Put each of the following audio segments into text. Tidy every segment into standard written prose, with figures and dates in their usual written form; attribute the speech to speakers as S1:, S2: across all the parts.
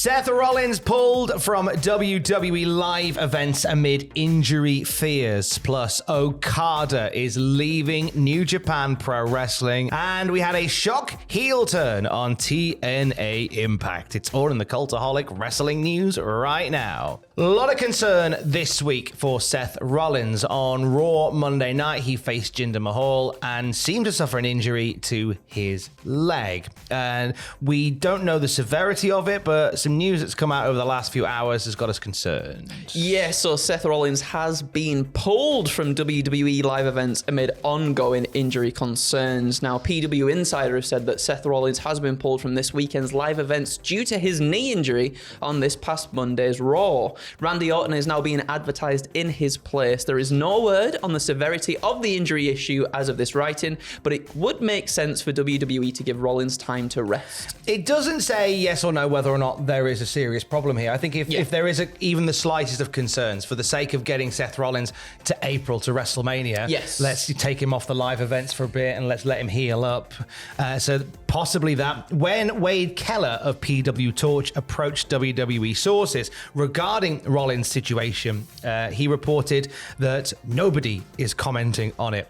S1: Seth Rollins pulled from WWE live events amid injury fears. Plus, Okada is leaving New Japan Pro Wrestling. And we had a shock heel turn on TNA Impact. It's all in the Cultaholic wrestling news right now. A lot of concern this week for Seth Rollins. On Raw Monday night, he faced Jinder Mahal and seemed to suffer an injury to his leg. And we don't know the severity of it, but some news that's come out over the last few hours has got us concerned.
S2: Yeah, so Seth Rollins has been pulled from WWE live events amid ongoing injury concerns. Now, PW Insider has said that Seth Rollins has been pulled from this weekend's live events due to his knee injury on this past Monday's Raw. Randy Orton is now being advertised in his place. There is no word on the severity of the injury issue as of this writing, but it would make sense for WWE to give Rollins time to rest.
S1: It doesn't say yes or no whether or not there is a serious problem here. I think if there is even the slightest of concerns, for the sake of getting Seth Rollins to April to WrestleMania, let's take him off the live events for a bit and let's let him heal up. So possibly that. When Wade Keller of PW Torch approached WWE sources regarding Rollins' situation, he reported that nobody is commenting on it,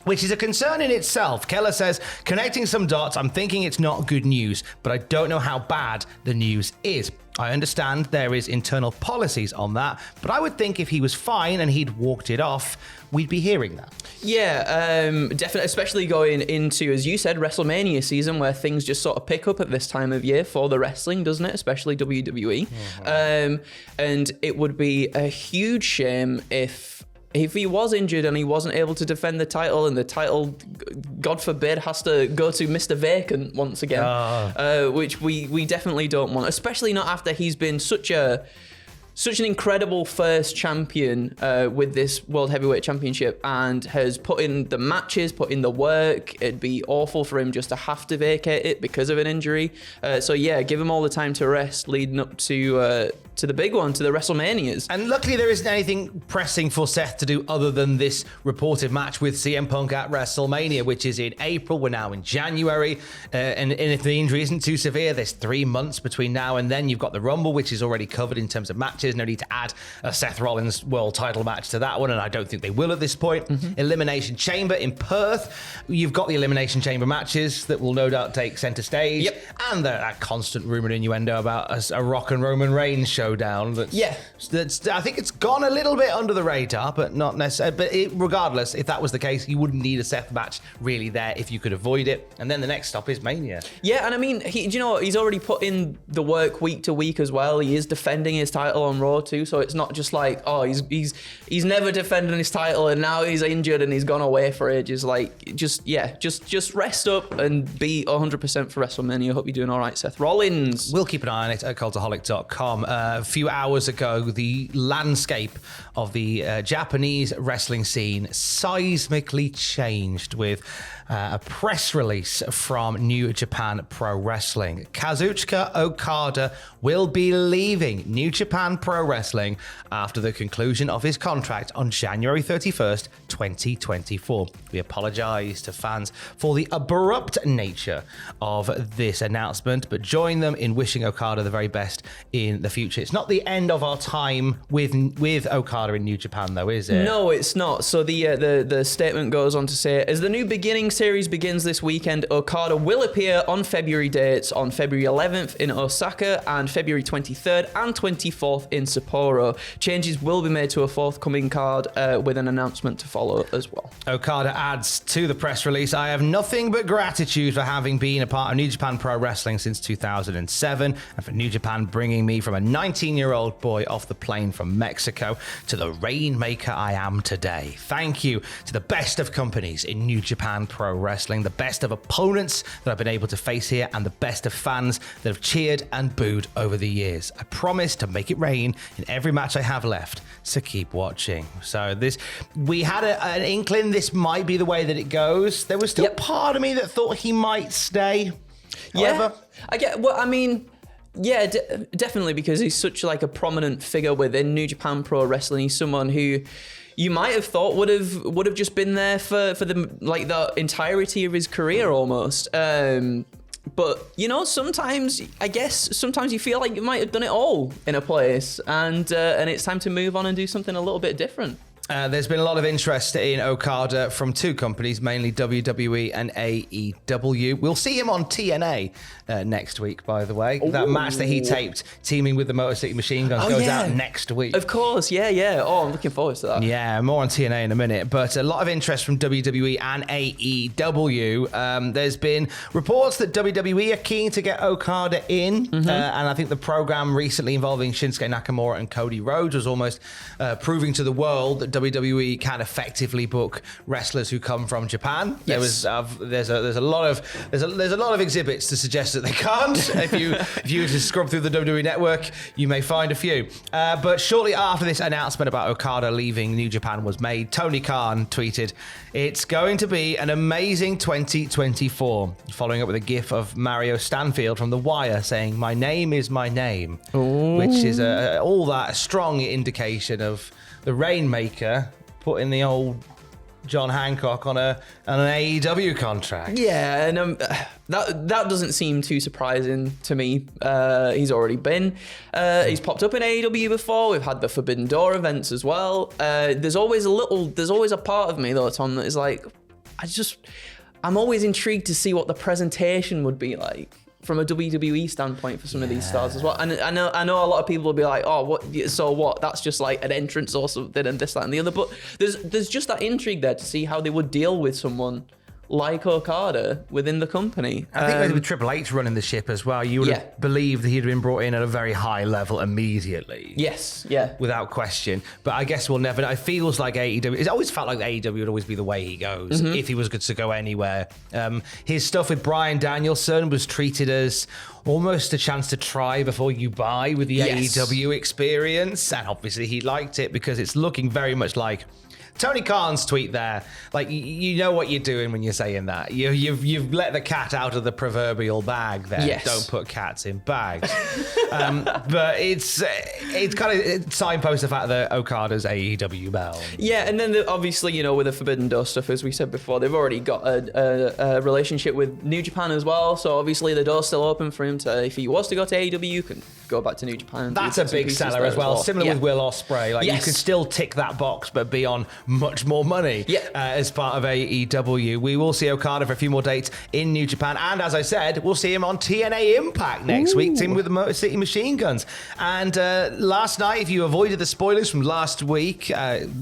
S1: which is a concern in itself. Keller says, connecting some dots, I'm thinking it's not good news, but I don't know how bad the news is. I understand there is internal policies on that, but I would think if he was fine and he'd walked it off, we'd be hearing that.
S2: Yeah, definitely, especially going into, as you said, WrestleMania season, where things just sort of pick up at this time of year for the wrestling, doesn't it? Especially WWE. And it would be a huge shame if he was injured and he wasn't able to defend the title, and the title, God forbid, has to go to Mr. Vacant once again, which we definitely don't want, especially not after he's been such an incredible first champion with this World Heavyweight Championship and has put in the matches, put in the work. It'd be awful for him just to have to vacate it because of an injury. So yeah, give him all the time to rest leading up to the big one, to the WrestleManias.
S1: And luckily there isn't anything pressing for Seth to do other than this reported match with CM Punk at WrestleMania, which is in April. We're now in January. And if the injury isn't too severe, there's 3 months between now and then. You've got the Rumble, which is already covered in terms of matches. No need to add a Seth Rollins world title match to that one, and I don't think they will at this point. Elimination Chamber in Perth. You've got the Elimination Chamber matches that will no doubt take center stage. And that constant rumor and innuendo about a Rock and Roman Reigns showdown. That's I think it's gone a little bit under the radar, but not necessarily. But regardless, if that was the case, you wouldn't need a Seth match really there if you could avoid it. And then the next stop is Mania.
S2: Yeah, and I mean, do you know what? He's already put in the work week to week as well. He is defending his title on Raw too, so it's not just like, oh, he's never defending his title and now he's injured and he's gone away for ages. Like, just rest up and be 100% for WrestleMania. Hope you're doing all right, Seth Rollins.
S1: We'll keep an eye on it at cultaholic.com. A few hours ago, the landscape of the Japanese wrestling scene seismically changed with a press release from New Japan Pro Wrestling. Kazuchika Okada will be leaving New Japan Pro Wrestling after the conclusion of his contract on January 31st, 2024. We apologize to fans for the abrupt nature of this announcement, but join them in wishing Okada the very best in the future. It's not the end of our time with Okada in New Japan, though, is it?
S2: No, it's not. So the statement goes on to say, as the new beginning series begins this weekend, Okada will appear on February dates on February 11th in Osaka and February 23rd and 24th in Sapporo. Changes will be made to a forthcoming card with an announcement to follow as well.
S1: Okada adds to the press release, I have nothing but gratitude for having been a part of New Japan Pro Wrestling since 2007 and for New Japan bringing me from a 19-year-old boy off the plane from Mexico to the rainmaker I am today. Thank you to the best of companies in New Japan Pro Wrestling, the best of opponents that I've been able to face here, and the best of fans that have cheered and booed over the years. I promise to make it rain in every match I have left, so keep watching. So we had an inkling this might be the way that it goes. There was still part of me that thought he might stay. However,
S2: I get. Well, I mean, yeah, definitely, because he's such like a prominent figure within New Japan Pro Wrestling. He's someone who you might have thought would have just been there for the entirety of his career almost. But, sometimes you feel like you might have done it all in a place, and it's time to move on and do something a little bit different.
S1: There's been a lot of interest in Okada from two companies, mainly WWE and AEW. We'll see him on TNA next week, by the way. Ooh. That match that he taped, teaming with the Motor City Machine Guns, goes out next week.
S2: Of course, yeah. Oh, I'm looking forward to that.
S1: Yeah, more on TNA in a minute. But a lot of interest from WWE and AEW. There's been reports that WWE are keen to get Okada in. Mm-hmm. And I think the program recently involving Shinsuke Nakamura and Cody Rhodes was almost proving to the world that WWE can effectively book wrestlers who come from Japan. Yes. There's a lot of exhibits to suggest that they can't. If you were to scrub through the WWE network, you may find a few. But shortly after this announcement about Okada leaving New Japan was made, Tony Khan tweeted, "It's going to be an amazing 2024." Following up with a gif of Mario Stanfield from The Wire saying, "My name is my name," which is all that strong indication of the Rainmaker putting the old John Hancock on an AEW contract.
S2: Yeah, and that doesn't seem too surprising to me. He's already been. He's popped up in AEW before. We've had the Forbidden Door events as well. There's always a part of me though, Tom, that is like, I'm always intrigued to see what the presentation would be like from a WWE standpoint for some of these stars as well. And I know a lot of people will be like, oh, what? That's just like an entrance or something and this, that, and the other. But there's just that intrigue there to see how they would deal with someone like Okada within the company.
S1: I think maybe with Triple H running the ship as well, you would have believed that he'd been brought in at a very high level immediately.
S2: Yes, yeah.
S1: Without question. But I guess we'll never know. It feels like AEW, it's always felt like AEW would always be the way he goes, if he was good to go anywhere. His stuff with Bryan Danielson was treated as almost a chance to try before you buy with the AEW experience. And obviously he liked it because it's looking very much like Tony Khan's tweet there. Like, you know what you're doing when you're saying that. You've let the cat out of the proverbial bag there.
S2: Yes.
S1: Don't put cats in bags. But it's kind of signposts the fact that Okada's AEW bound.
S2: Yeah, and then obviously, with the Forbidden Door stuff, as we said before, they've already got a relationship with New Japan as well. So obviously the door's still open for him to, if he was to go to AEW, you can go back to New Japan.
S1: That's a big seller as well. Similar with Will Ospreay. Like, you could still tick that box, but be on much more money as part of AEW. We will see Okada for a few more dates in New Japan, and as I said, we'll see him on TNA Impact next week, teaming with the Motor City Machine Guns. And last night, if you avoided the spoilers from last week,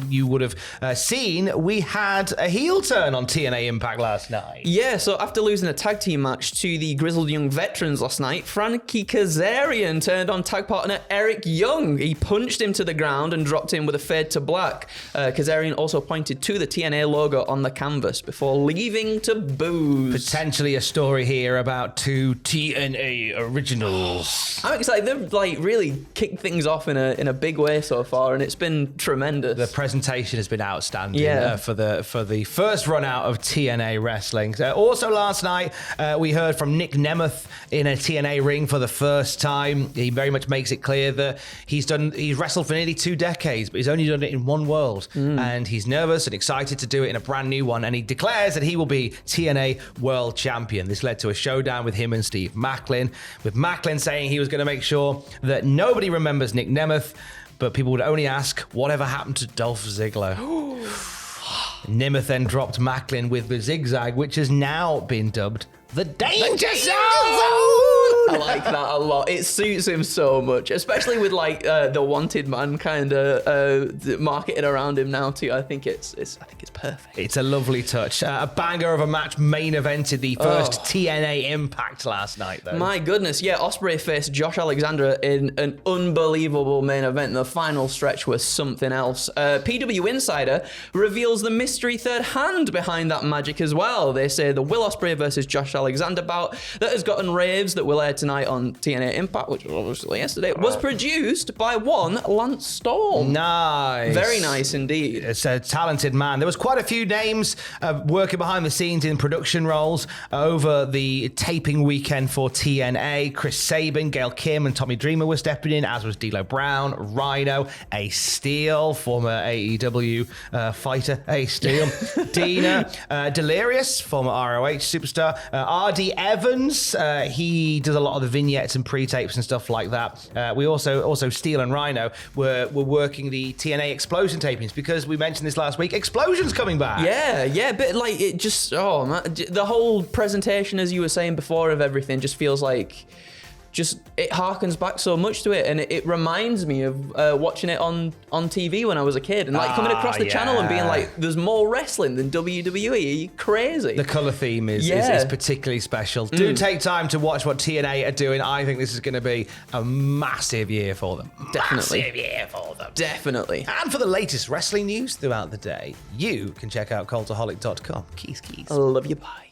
S1: you would have seen we had a heel turn on TNA Impact last night.
S2: Yeah, so after losing a tag team match to the Grizzled Young Veterans last night, Frankie Kazarian turned on tag partner Eric Young. He punched him to the ground and dropped him with a fade to black. Kazarian also pointed to the TNA logo on the canvas before leaving to booze.
S1: Potentially a story here about two TNA originals.
S2: I'm excited. They've really kicked things off in a big way so far, and it's been tremendous.
S1: The presentation has been outstanding for the first run out of TNA Wrestling. Also last night, we heard from Nick Nemeth in a TNA ring for the first time. He very much makes it clear that he's wrestled for nearly 2 decades, but he's only done it in one world, and he's nervous and excited to do it in a brand new one, and he declares that he will be TNA World Champion. This led to a showdown with him and Steve Macklin, with Macklin saying he was going to make sure that nobody remembers Nick Nemeth, but people would only ask whatever happened to Dolph Ziggler. Nemeth then dropped Macklin with the zigzag, which has now been dubbed the Danger Zone.
S2: I like that a lot. It suits him so much, especially with the Wanted Man kind of marketed around him now too. I think it's perfect.
S1: It's a lovely touch. A banger of a match main evented the first TNA Impact last night, though.
S2: My goodness, yeah. Ospreay faced Josh Alexander in an unbelievable main event. The final stretch was something else. PW Insider reveals the mystery third hand behind that magic as well. They say the Will Ospreay versus Josh Alexander bout that has gotten raves that will air aired tonight on TNA Impact, which was obviously yesterday, was produced by one Lance Storm.
S1: Nice.
S2: Very nice indeed.
S1: It's a talented man. There was quite a few names working behind the scenes in production roles over the taping weekend for TNA. Chris Sabin, Gail Kim, and Tommy Dreamer were stepping in, as was D'Lo Brown, Rhino, Ace Steel, former AEW fighter, Ace Steel, Dina, Delirious, former ROH superstar, RD Evans. He does a lot of the vignettes and pre-tapes and stuff like that. We also Steel and Rhino were working the TNA Explosion tapings, because we mentioned this last week. Explosion's coming back.
S2: Yeah, but like it just, oh man, the whole presentation, as you were saying before, of everything just feels like, just it harkens back so much to it, and it reminds me of watching it on TV when I was a kid, and like coming across the channel and being like, there's more wrestling than WWE. Are you crazy?
S1: The colour theme is particularly special. Do take time to watch what TNA are doing. I think this is going to be a massive year for them.
S2: Definitely.
S1: Massive year for them.
S2: Definitely.
S1: And for the latest wrestling news throughout the day, you can check out cultaholic.com. Keys.
S2: I love you, bye.